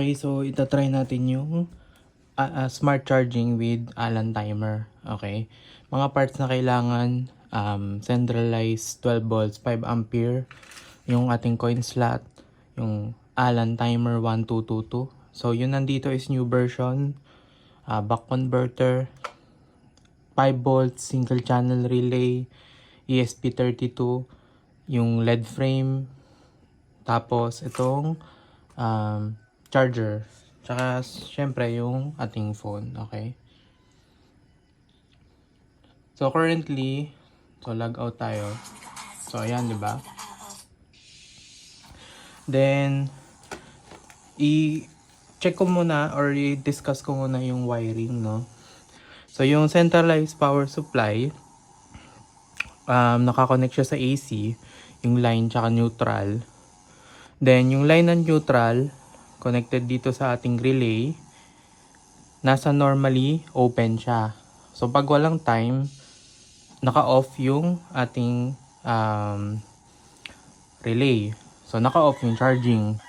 Okay, so itatry natin yung smart charging with Allen timer. Okay. Mga parts na kailangan, centralized 12 volts, 5 ampere, yung ating coin slot, yung Allen timer 1222. So yun nandito is new version, buck converter, 5 volts, single channel relay, ESP32, yung LED frame, tapos itong charger. Tsaka syempre yung ating phone, okay? So currently, so log out tayo. So ayan, 'di ba? Then i-check ko muna or i-discuss ko muna yung wiring, no? So yung centralized power supply, nakakonect siya sa AC, yung line tsaka neutral. Then yung line ng neutral connected dito sa ating relay, nasa normally open siya. So pag walang time, naka-off yung ating relay. So naka-off yung charging.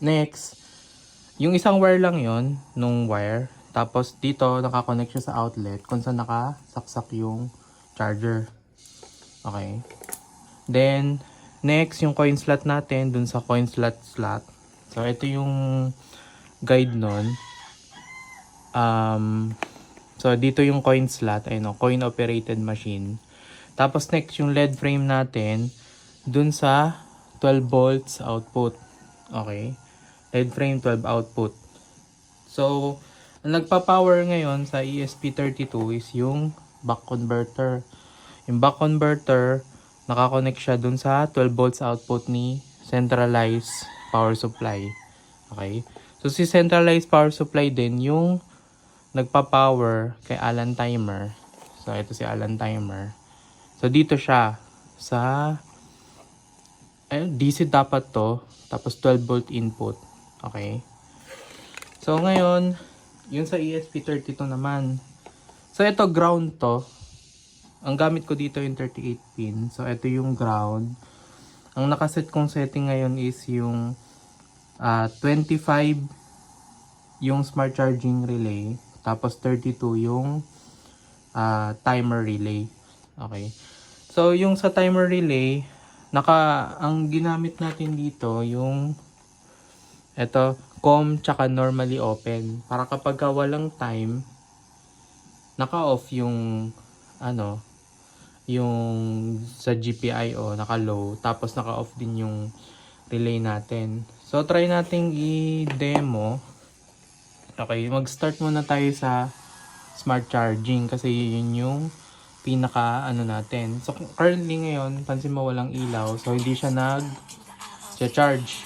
Next, yung isang wire lang yon nung wire. Tapos dito naka-connect siya sa outlet kung saan nakasaksak yung charger. Okay. Then next, yung coin slot natin dun sa coin slot. So ito yung guide nun. So dito yung coin slot, ayun, coin operated machine. Tapos next yung LED frame natin dun sa 12 volts output. Okay? LED frame 12 output. So, ang nagpa-power ngayon sa ESP32 is yung buck converter. Yung buck converter, nakakonect siya dun sa 12 volts output ni centralized power supply. Okay? So, si centralized power supply din yung nagpa-power kay Allen timer. So, ito si Allen timer. So, dito siya sa DC dapat to. Tapos 12 volt input. Okay. So, ngayon, yun sa ESP32 naman. So, ito ground to. Ang gamit ko dito yung 38 pin. So, ito yung ground. Ang nakaset kong setting ngayon is yung 25 yung smart charging relay. Tapos 32 yung timer relay. Okay. So, yung sa timer relay, ang ginamit natin dito, yung ito, COM tsaka normally open. Para kapag walang time, naka-off yung yung sa GPIO, naka-low. Tapos naka-off din yung relay natin. So, try nating i-demo. Okay, mag-start muna tayo sa smart charging kasi yun yung pinaka natin. So currently ngayon, pansin mo walang ilaw. So hindi siya nag-charge.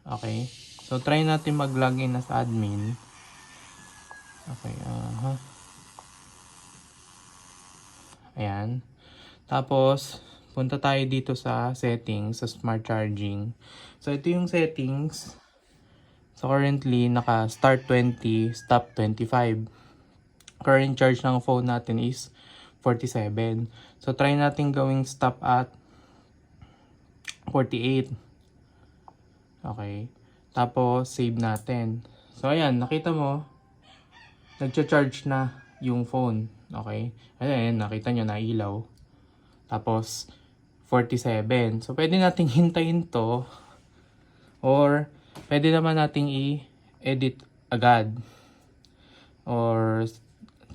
Okay. So try natin mag-login as admin. Okay. Ayan. Tapos punta tayo dito sa settings, sa smart charging. So ito yung settings. So currently naka start 20, stop 25. Current charge ng phone natin is 47. So, try natin gawing stop at 48. Okay. Tapos, save natin. So, ayan. Nakita mo, nagcha-charge na yung phone. Okay. Ayan, nakita nyo, nailaw. Tapos, 47. So, pwede nating hintayin to. Or, pwede naman nating i-edit agad. Or,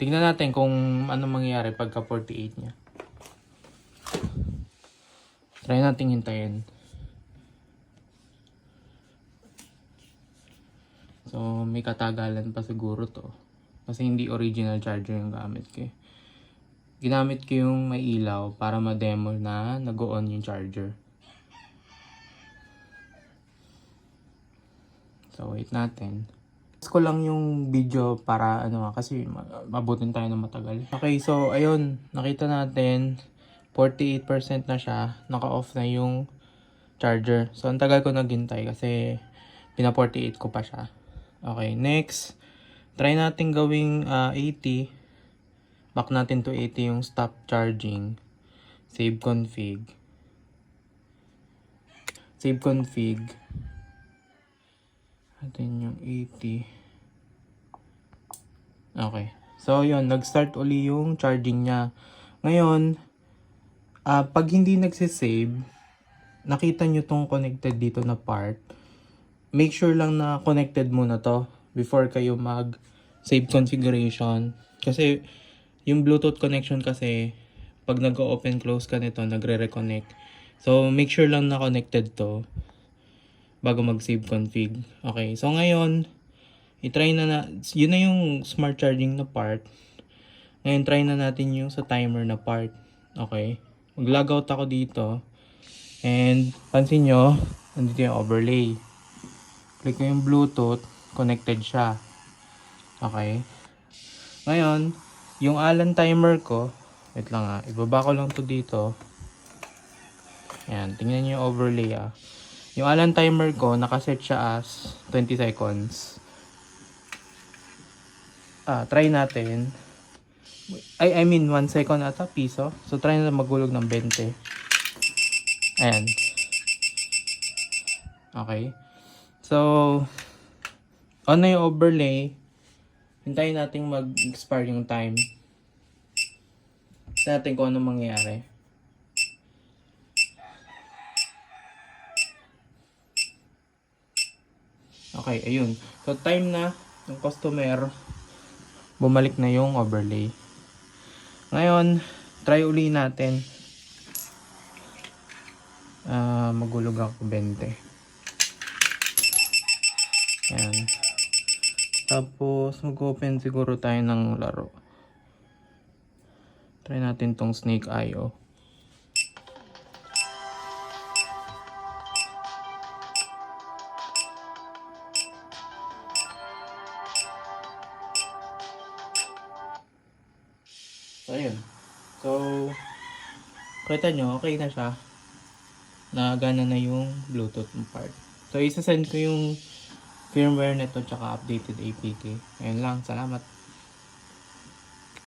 tingnan natin kung ano mangyayari pagka 48 niya. Try natin hintayin. So, may katagalan pa siguro to. Kasi hindi original charger yung gamit ko. Ginamit ko yung may ilaw para ma-demo na nag-on yung charger. So, wait natin. Ko lang yung video para kasi mabutin tayo ng matagal. Okay, so ayun, nakita natin 48% na siya, naka-off na yung charger. So ang tagal ko naghintay kasi pina-48 ko pa siya. Okay, next, try natin gawing 80. Back natin to 80 yung stop charging. Save config. Save config. Natin yung 80. Okay. So, yun. Nag-start uli yung charging niya. Ngayon, pag hindi nagsisave, nakita nyo tong connected dito na part, make sure lang na connected muna to before kayo mag-save configuration. Kasi, yung Bluetooth connection kasi, pag nag-open close ka nito, nagre-reconnect. So, make sure lang na connected to bago mag-save config. Okay. So, ngayon, i-try yun na yung smart charging na part. Ngayon, try na natin yung sa timer na part. Okay. Mag-logout ako dito. And, pansin nyo, nandito yung overlay. Click ko yung Bluetooth, connected siya. Okay. Ngayon, yung Allen timer ko, wait lang ibaba ko lang to dito. Ayan, tingnan nyo yung overlay Yung Allen timer ko, nakaset siya as 20 seconds. Try natin. I mean, 1 second ata, piso. So, try natin magulog ng 20. Ayan. Okay. So, on na yung overlay. Hintayin natin mag-expire yung time. Hintayin natin kung ano mangyayari. Okay, ayun. So, time na yung customer, bumalik na yung overlay. Ngayon, try uli natin. Magulog ako 20. Ayan. Tapos, mag-open siguro tayo ng laro. Try natin tong Snake.io. So, ayun. So, kita nyo, okay na siya. Nagana na yung Bluetooth part. So, isa-send ko yung firmware nito tsaka updated APK. Ayun lang. Salamat.